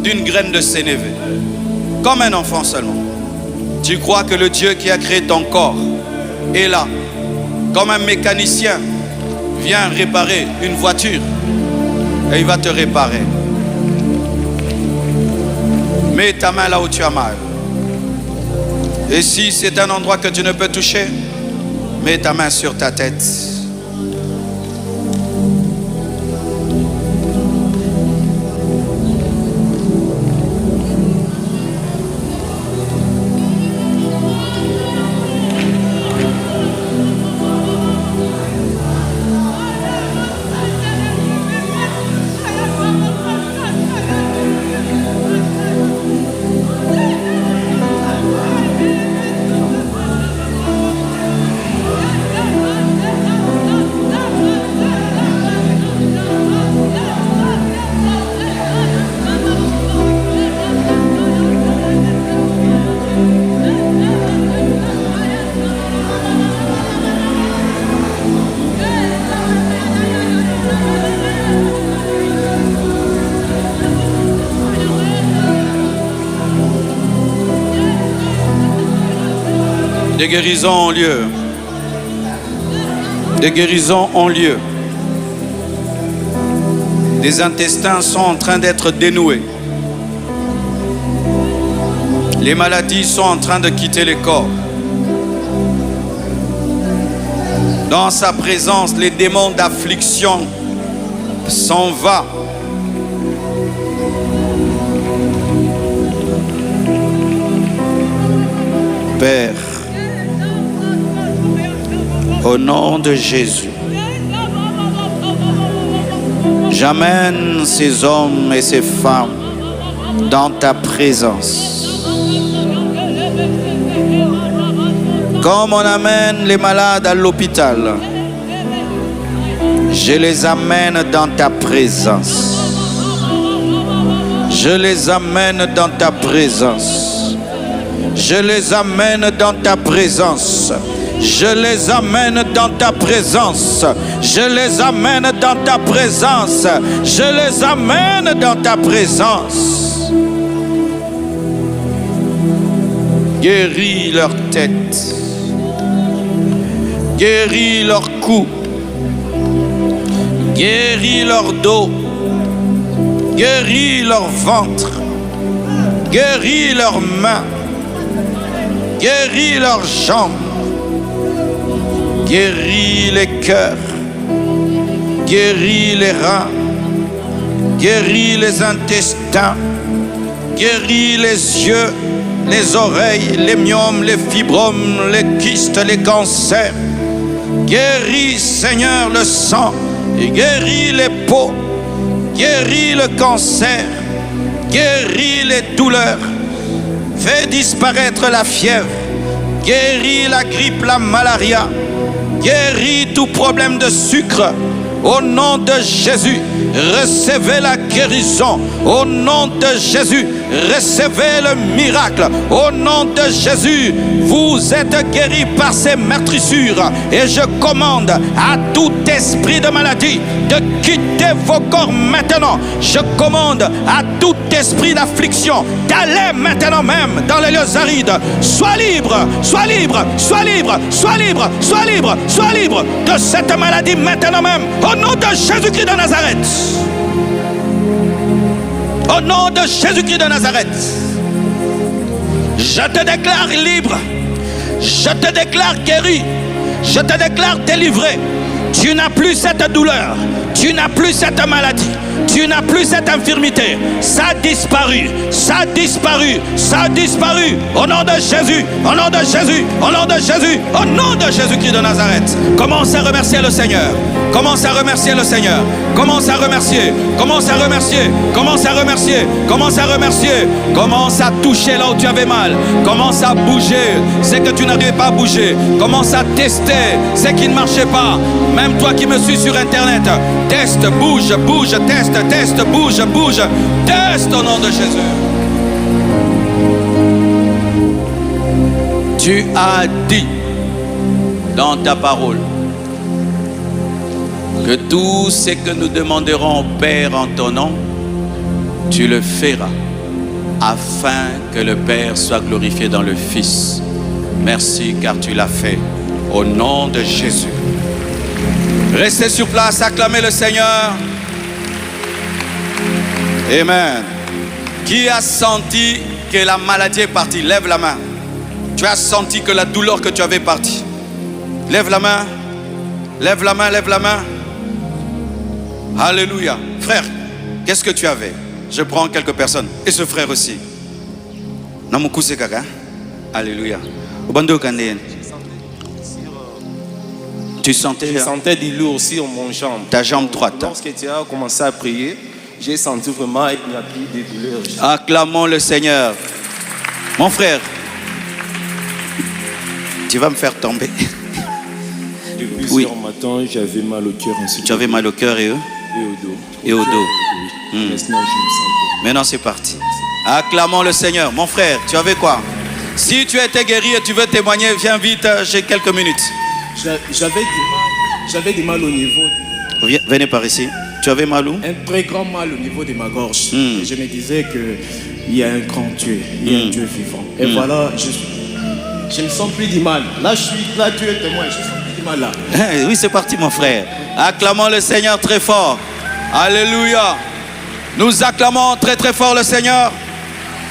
d'une graine de sénévé. Comme un enfant seulement. Tu crois que le Dieu qui a créé ton corps est là. Comme un mécanicien vient réparer une voiture. Et il va te réparer. Mets ta main là où tu as mal. Et si c'est un endroit que tu ne peux toucher, mets ta main sur ta tête. Des guérisons ont lieu. Des guérisons ont lieu. Des intestins sont en train d'être dénoués. Les maladies sont en train de quitter les corps. Dans sa présence, les démons d'affliction s'en vont. Père, au nom de Jésus, j'amène ces hommes et ces femmes dans ta présence. Comme on amène les malades à l'hôpital, je les amène dans ta présence. Je les amène dans ta présence. Je les amène dans ta présence. Je les amène dans ta présence. Je les amène dans ta présence. Je les amène dans ta présence. Guéris leur tête. Guéris leur cou. Guéris leur dos. Guéris leur ventre. Guéris leurs mains. Guéris leurs jambes. Guéris les cœurs, guéris les reins, guéris les intestins, guéris les yeux, les oreilles, les myomes, les fibromes, les kystes, les cancers. Guéris, Seigneur, le sang, et guéris les peaux, guéris le cancer, guéris les douleurs, fais disparaître la fièvre, guéris la grippe, la malaria. Guéris tout problème de sucre. Au nom de Jésus, recevez la guérison. Au nom de Jésus, recevez le miracle. Au nom de Jésus, vous êtes guéris par ces meurtrissures. Et je commande à tout esprit de maladie de quitter vos corps maintenant. Je commande à tout esprit d'affliction d'aller maintenant même dans les lieux arides. Sois libre, sois libre, sois libre, sois libre, sois libre, sois libre de cette maladie maintenant même. Au nom de Jésus-Christ de Nazareth. Au nom de Jésus-Christ de Nazareth. Je te déclare libre. Je te déclare guéri. Je te déclare délivré. Tu n'as plus cette douleur. Tu n'as plus cette maladie. Tu n'as plus cette infirmité. Ça a disparu. Ça a disparu. Ça a disparu. Au nom de Jésus. Au nom de Jésus. Au nom de Jésus. Au nom de Jésus-Christ de Nazareth. Commence à remercier le Seigneur. Commence à remercier le Seigneur. Commence à remercier. Commence à remercier. Commence à remercier. Commence à remercier. Commence à toucher là où tu avais mal. Commence à bouger ce que tu n'arrivais pas à bouger. Commence à tester ce qui ne marchait pas. Même toi qui me suis sur Internet, teste, bouge, bouge, teste, teste, bouge, bouge. Teste au nom de Jésus. Tu as dit dans ta parole que tout ce que nous demanderons au Père en ton nom, tu le feras, afin que le Père soit glorifié dans le Fils. Merci car tu l'as fait, au nom de Jésus. Restez sur place, acclamez le Seigneur. Amen. Qui a senti que la maladie est partie? Lève la main. Tu as senti que la douleur que tu avais est partie. Lève la main. Lève la main, lève la main. Alléluia. Frère, qu'est-ce que tu avais? Je prends quelques personnes. Et ce frère aussi. Namukuse kaka. Alléluia. Tu sentais? Je sentais du lourd sur mon jambe. Ta jambe droite. Lorsque tu as commencé à prier, j'ai senti vraiment qu'il n'y a plus de douleur. Acclamons le Seigneur. Mon frère, tu vas me faire tomber. Depuis plusieurs matins, j'avais mal au cœur. Tu avais mal au cœur et au dos. Et au dos. Oui. Maintenant, je me sens. Maintenant, c'est parti. Acclamons le Seigneur. Mon frère, tu avais quoi? Si tu as été guéri et tu veux témoigner, viens vite, j'ai quelques minutes. J'avais du mal au niveau. Venez par ici. Tu avais mal où? Un très grand mal au niveau de ma gorge. Et je me disais qu'il y a un grand Dieu, il y a un Dieu vivant. Et voilà, je ne sens plus du mal. Là, tu es témoin, je ne sens plus du mal là. Oui, c'est parti, mon frère. Acclamons le Seigneur très fort. Alléluia. Nous acclamons très très fort le Seigneur.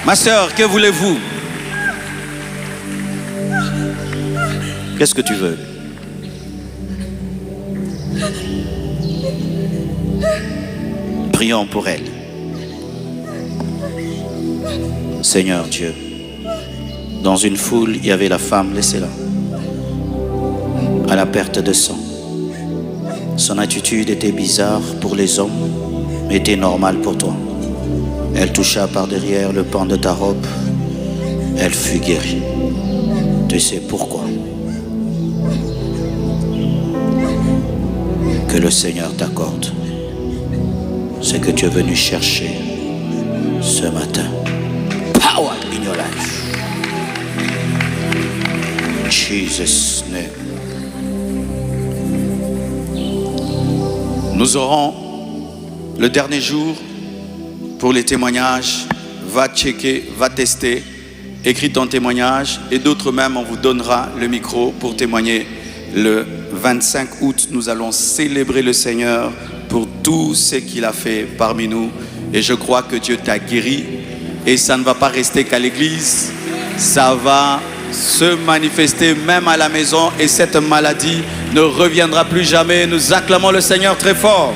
Ma soeur, que voulez-vous? Qu'est-ce que tu veux? Prions pour elle. Seigneur Dieu, dans une foule, il y avait la femme, laissez-la, à la perte de sang. Son attitude était bizarre pour les hommes, mais était normale pour toi. Elle toucha par derrière le pan de ta robe. Elle fut guérie. Tu sais pourquoi? Que le Seigneur t'accorde ce que tu es venu chercher ce matin. Power in your life. Jesus' name. Nous aurons le dernier jour pour les témoignages. Va checker, va tester, écris ton témoignage et d'autres même, on vous donnera le micro pour témoigner. Le 25 août, nous allons célébrer le Seigneur pour tout ce qu'il a fait parmi nous. Et je crois que Dieu t'a guéri. Et ça ne va pas rester qu'à l'église. Ça va se manifester même à la maison. Et cette maladie ne reviendra plus jamais. Nous acclamons le Seigneur très fort.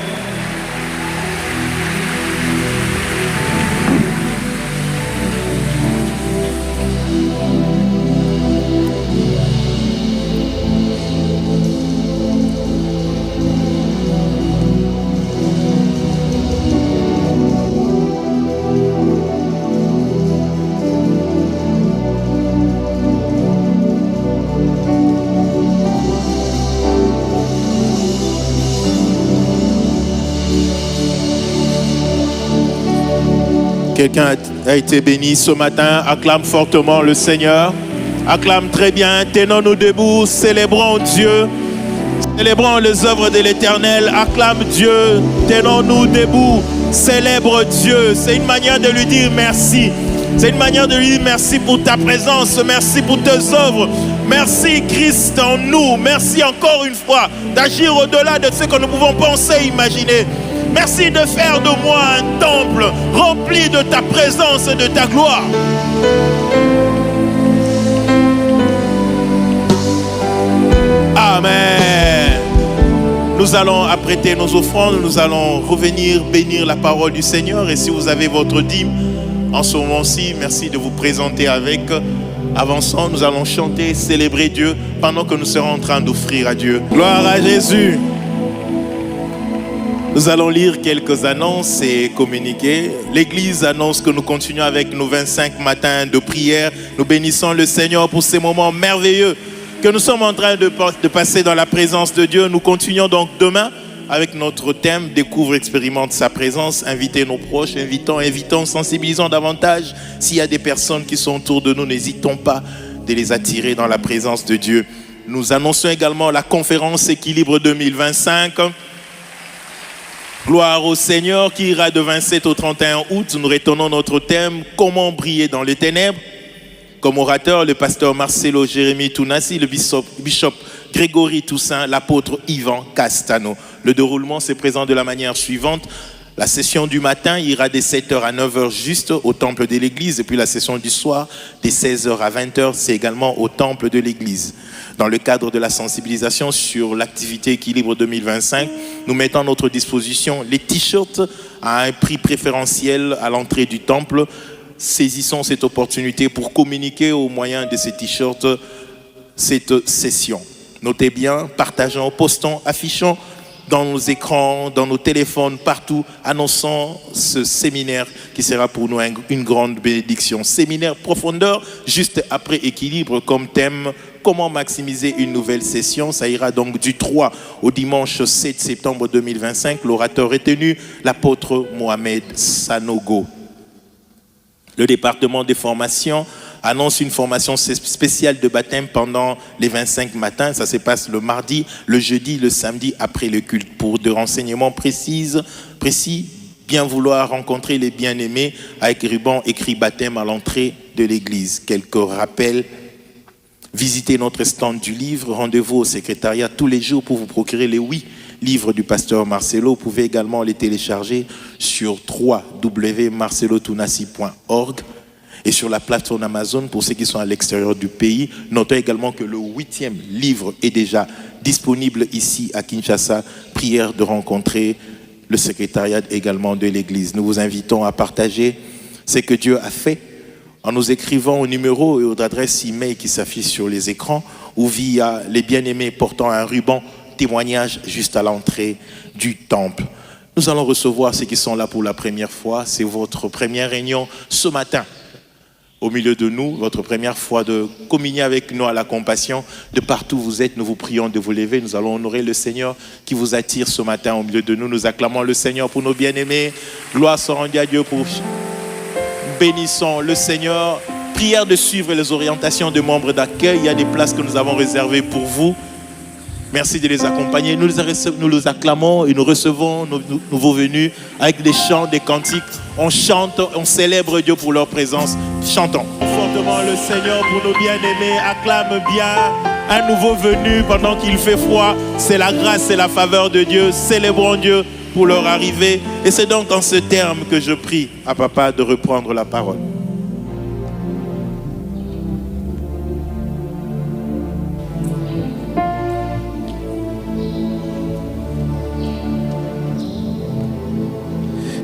Quelqu'un a été béni ce matin. Acclame fortement le Seigneur. Acclame très bien. Tenons-nous debout. Célébrons Dieu. Célébrons les œuvres de l'Éternel. Acclame Dieu. Tenons-nous debout. Célèbre Dieu. C'est une manière de lui dire merci. C'est une manière de lui dire merci pour ta présence. Merci pour tes œuvres. Merci Christ en nous. Merci encore une fois d'agir au-delà de ce que nous pouvons penser, imaginer. Merci de faire de moi un temple rempli de ta présence et de ta gloire. Amen. Nous allons apprêter nos offrandes, nous allons revenir bénir la parole du Seigneur. Et si vous avez votre dîme en ce moment-ci, merci de vous présenter avec. Avançons, nous allons chanter, célébrer Dieu pendant que nous serons en train d'offrir à Dieu. Gloire à Jésus. Nous allons lire quelques annonces et communiquer. L'Église annonce que nous continuons avec nos 25 matins de prière. Nous bénissons le Seigneur pour ces moments merveilleux que nous sommes en train de passer dans la présence de Dieu. Nous continuons donc demain avec notre thème « Découvre, expérimente sa présence ». Invitez nos proches, invitons, sensibilisons davantage. S'il y a des personnes qui sont autour de nous, n'hésitons pas de les attirer dans la présence de Dieu. Nous annonçons également la conférence Équilibre 2025. Gloire au Seigneur qui ira de 27 au 31 août. Nous retenons notre thème « Comment briller dans les ténèbres ». Comme orateur, le pasteur Marcelo Jérémy Tounassi, le bishop Grégory Toussaint, l'apôtre Yvan Castano. Le déroulement se présente de la manière suivante. La session du matin ira de 7h à 9h juste au temple de l'église. Et puis la session du soir, de 16h à 20h, c'est également au temple de l'église. Dans le cadre de la sensibilisation sur l'activité Équilibre 2025, nous mettons à notre disposition les t-shirts à un prix préférentiel à l'entrée du temple. Saisissons cette opportunité pour communiquer au moyen de ces t-shirts cette session. Notez bien, partageons, postons, affichons dans nos écrans, dans nos téléphones, partout, annonçant ce séminaire qui sera pour nous une grande bénédiction. Séminaire profondeur, juste après Équilibre comme thème. Comment maximiser une nouvelle session? Ça ira donc du 3 au dimanche 7 septembre 2025. L'orateur retenu, l'apôtre Mohamed Sanogo. Le département des formations annonce une formation spéciale de baptême pendant les 25 matins. Ça se passe le mardi, le jeudi, le samedi après le culte. Pour des renseignements précis, bien vouloir rencontrer les bien-aimés avec ruban écrit baptême à l'entrée de l'église. Quelques rappels. Visitez notre stand du livre. Rendez-vous au secrétariat tous les jours pour vous procurer les 8 livres du pasteur Marcelo. Vous pouvez également les télécharger sur www.marcelotounassi.org et sur la plateforme Amazon pour ceux qui sont à l'extérieur du pays. Notez également que le 8e livre est déjà disponible ici à Kinshasa. Prière de rencontrer le secrétariat également de l'église. Nous vous invitons à partager ce que Dieu a fait en nous écrivant au numéro et aux adresses email qui s'affichent sur les écrans ou via les bien-aimés portant un ruban témoignage juste à l'entrée du temple. Nous allons recevoir ceux qui sont là pour la première fois. C'est votre première réunion ce matin au milieu de nous, votre première fois de communier avec nous à la compassion. De partout où vous êtes, nous vous prions de vous lever. Nous allons honorer le Seigneur qui vous attire ce matin au milieu de nous. Nous acclamons le Seigneur pour nos bien-aimés. Gloire soit rendue à Dieu pour... Bénissons le Seigneur. Prière de suivre les orientations des membres d'accueil. Il y a des places que nous avons réservées pour vous. Merci de les accompagner. Nous les acclamons et nous recevons nos nouveaux venus avec des chants, des cantiques. On chante, on célèbre Dieu pour leur présence. Chantons. Fortement le Seigneur pour nos bien-aimés. Acclame bien un nouveau venu pendant qu'il fait froid. C'est la grâce et la faveur de Dieu. Célébrons Dieu pour leur arrivée. Et c'est donc en ce terme que je prie à Papa de reprendre la parole.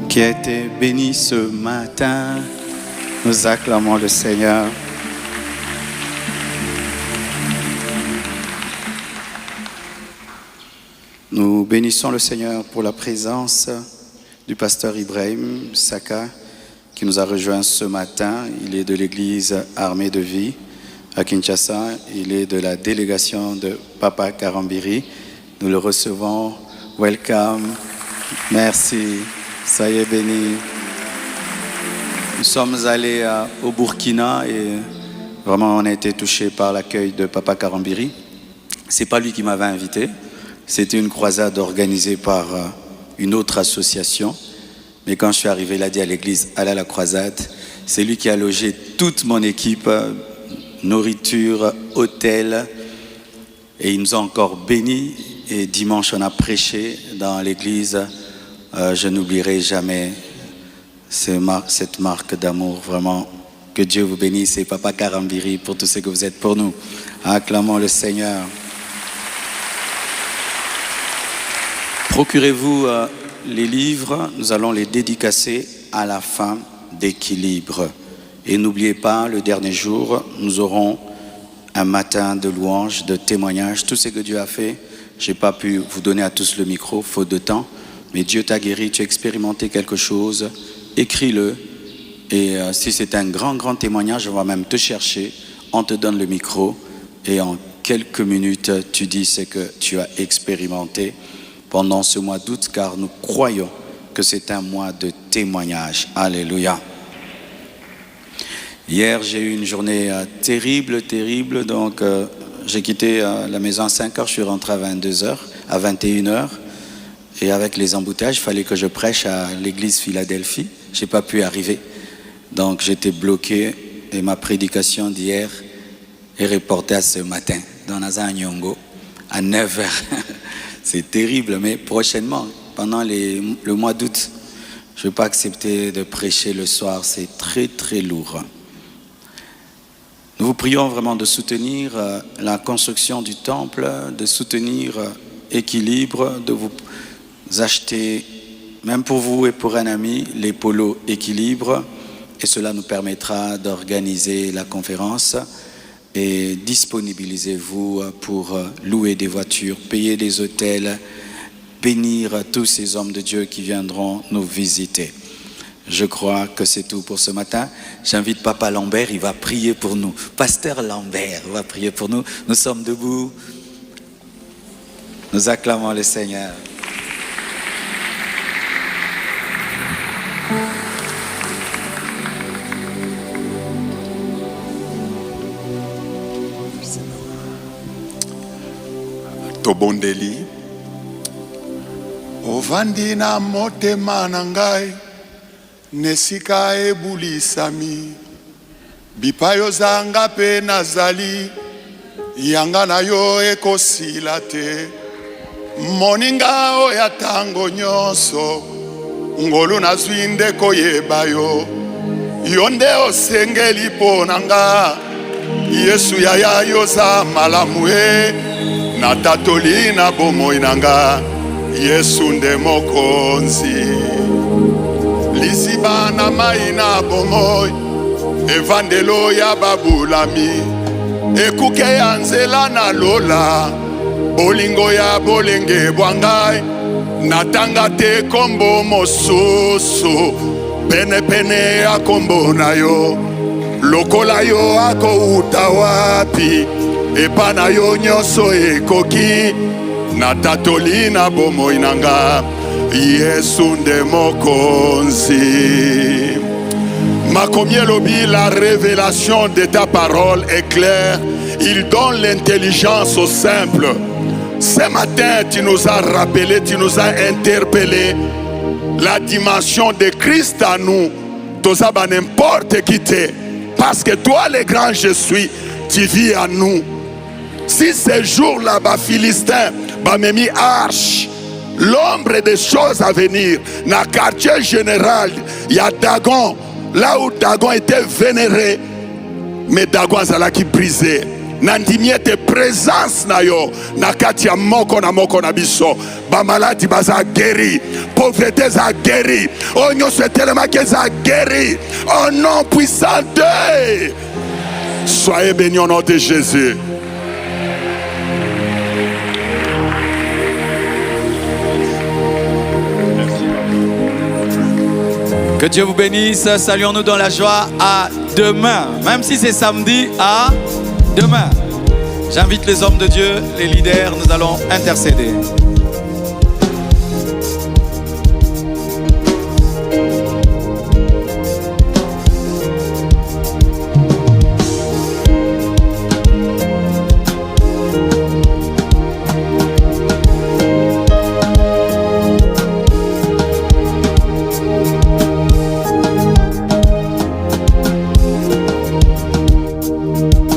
Qui a été béni ce matin, nous acclamons le Seigneur. Nous bénissons le Seigneur pour la présence du pasteur Ibrahim Saka qui nous a rejoints ce matin. Il est de l'église Armée de Vie à Kinshasa. Il est de la délégation de Papa Karambiri. Nous le recevons. Welcome. Merci. Soyez bénis. Nous sommes allés au Burkina et vraiment on a été touchés par l'accueil de Papa Karambiri. C'est pas lui qui m'avait invité, c'était une croisade organisée par une autre association. Mais quand je suis arrivé, il a dit à l'église, allez à la croisade. C'est lui qui a logé toute mon équipe, nourriture, hôtel. Et il nous a encore bénis. Et dimanche, on a prêché dans l'église. Je n'oublierai jamais cette marque d'amour. Vraiment, que Dieu vous bénisse. Et Papa Karambiri, pour tout ce que vous êtes pour nous. Acclamons le Seigneur. Procurez-vous les livres. Nous allons les dédicacer à la fin d'Équilibre. Et n'oubliez pas, le dernier jour, nous aurons un matin de louange, de témoignage. Tout ce que Dieu a fait, je n'ai pas pu vous donner à tous le micro, faute de temps. Mais Dieu t'a guéri, tu as expérimenté quelque chose. Écris-le. Et si c'est un grand témoignage, on va même te chercher. On te donne le micro. Et en quelques minutes, tu dis ce que tu as expérimenté pendant ce mois d'août, car nous croyons que c'est un mois de témoignage. Alléluia. Hier, j'ai eu une journée terrible. Donc, j'ai quitté la maison à 5 heures, je suis rentré à 22h, à 21h. Et avec les embouteillages, il fallait que je prêche à l'église Philadelphie. Je n'ai pas pu arriver. Donc, j'étais bloqué. Et ma prédication d'hier est reportée à ce matin, dans Naza Nyongo, à 9h. C'est terrible, mais prochainement, pendant le mois d'août, je ne vais pas accepter de prêcher le soir. C'est très lourd. Nous vous prions vraiment de soutenir la construction du temple, de soutenir Équilibre, de vous acheter, même pour vous et pour un ami, les polos Équilibre. Et cela nous permettra d'organiser la conférence. Et disponibilisez-vous pour louer des voitures, payer des hôtels, bénir tous ces hommes de Dieu qui viendront nous visiter. Je crois que c'est tout pour ce matin. J'invite Papa Lambert, il va prier pour nous. Pasteur Lambert va prier pour nous. Nous sommes debout. Nous acclamons le Seigneur. Tobondeli ovandi na motema na ngai nesika ebulisami bipayo zanga pe nazali yanga na yo ekosila te moninga oya tango nyonso ngolu nazwi ndeko yeba yo nde osengeli mpo na nga Yesu yaya yoza malamu na tatoli na bomoi nanga Yesu nde mokonzi lisiba na mai na bomoi evandelo ya babulami ekuke ya nzela na lola bolingo ya bolenge bwangai natanga te kombo mosusu pene ya kombo na yo lokola yo akouta wapi epa na yo nyonso ekoki na tatoli na bomoi nanga Yesu nde mokonzi. Makomi elobi, la révélation de ta parole est claire. Il donne l'intelligence aux simples. Ce matin, tu nous as rappelé, tu nous as interpellé la dimension de Christ à nous. Tozaba n'importe qui t'es. Parce que toi, le grand je suis, tu vis à nous. Si ces jours-là, Philistin, Memi Arche, l'ombre des choses à venir, dans le quartier général, il y a Dagon, là où Dagon était vénéré, mais Dagon a qui brisé. Nandimie te présence na yo, na katia moko na biso, ba maladi baza guéri, pauvreté za guéri, onyo se tellement que za guéri, au nom puissant de. Soyez bénis au nom de Jésus. Que Dieu vous bénisse. Saluons-nous dans la joie. À demain. Même si c'est samedi, à demain. J'invite les hommes de Dieu, les leaders, nous allons intercéder. Amen.